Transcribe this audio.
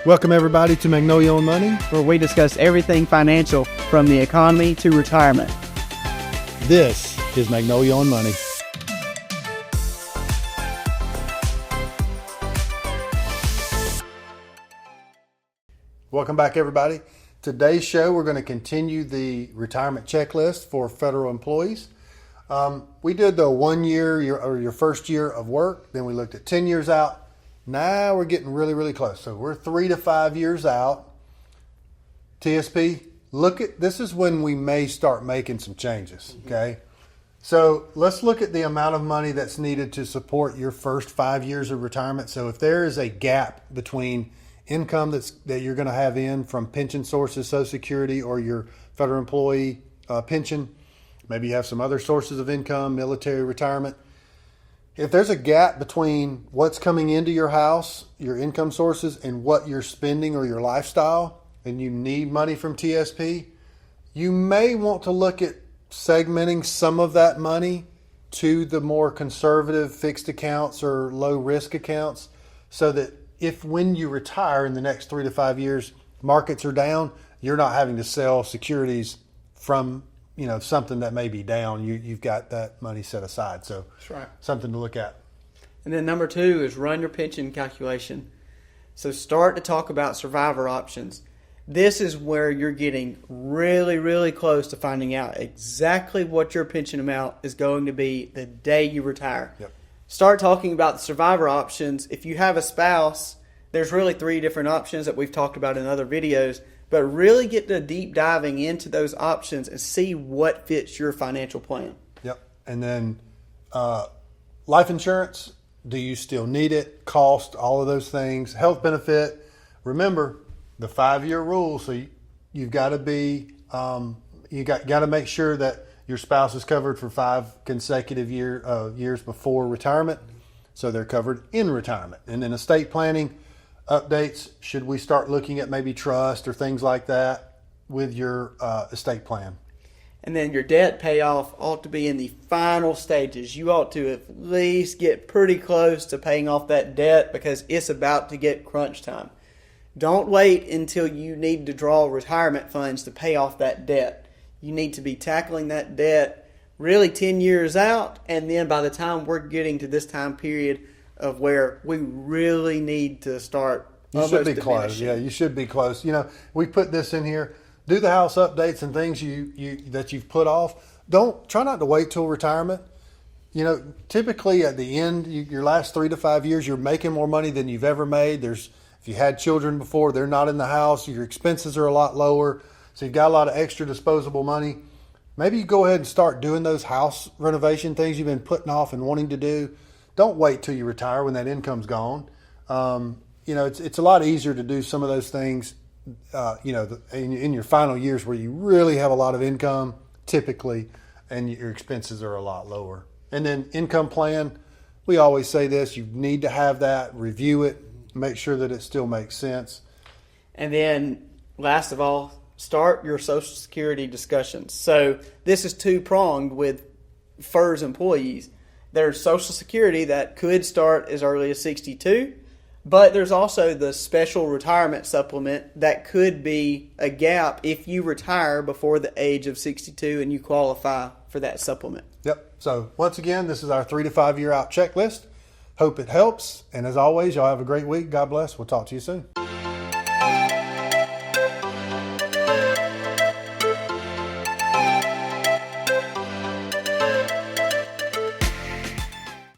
Welcome everybody to Magnolia on Money, where we discuss everything financial from the economy to retirement. This is Magnolia on Money. Welcome back everybody. Today's show we're going to continue the retirement checklist for federal employees. We did the 1 year, your first year of work, then we looked at 10 years out. Now we're getting really close. So we're 3 to 5 years out. TSP, this is when we may start making some changes, okay? So let's look at the amount of money that's needed to support your first 5 years of retirement. So if there is a gap between income that you're going to have in from pension sources, Social Security, or your federal employee pension, maybe you have some other sources of income, military retirement. If there's a gap between what's coming into your house, your income sources, and what you're spending or your lifestyle, and you need money from TSP, you may want to look at segmenting some of that money to the more conservative fixed accounts or low risk accounts, so that if when you retire in the next 3 to 5 years, markets are down, you're not having to sell securities from something that may be down. You've got that money set aside. So that's right. Something to look at. And then number 2 is run your pension calculation. So start to talk about survivor options. This is where you're getting really close to finding out exactly what your pension amount is going to be the day you retire. Yep. Start talking about the survivor options. If you have a spouse, there's really 3 different options that we've talked about in other videos. But really get to deep diving into those options and see what fits your financial plan. Yep. And then life insurance, do you still need it? Cost, all of those things. Health benefit. Remember the 5-year rule. So you've got to be, you got to make sure that your spouse is covered for 5 consecutive years before retirement. So they're covered in retirement. And then estate planning. Updates, should we start looking at maybe trust or things like that with your estate plan? And then your debt payoff ought to be in the final stages. You ought to at least get pretty close to paying off that debt because it's about to get crunch time. Don't wait until you need to draw retirement funds to pay off that debt. You need to be tackling that debt really 10 years out, and then by the time we're getting to this time period of where we really need to start. You should be close. Yeah, you should be close. We put this in here. Do the house updates and things that you've put off. Try not to wait till retirement. Typically at the end, your last 3 to 5 years, you're making more money than you've ever made. If you had children before, they're not in the house. Your expenses are a lot lower, so you've got a lot of extra disposable money. Maybe you go ahead and start doing those house renovation things you've been putting off and wanting to do. Don't wait till you retire when that income's gone. It's a lot easier to do some of those things, in your final years where you really have a lot of income, typically, and your expenses are a lot lower. And then income plan, we always say this, you need to have that, review it, make sure that it still makes sense. And then, last of all, start your Social Security discussions. So this is 2-pronged with FERS employees. There's Social Security that could start as early as 62, but there's also the special retirement supplement that could be a gap if you retire before the age of 62 and you qualify for that supplement. Yep. So once again, this is our 3 to 5 year out checklist. Hope it helps. And as always, y'all have a great week. God bless. We'll talk to you soon.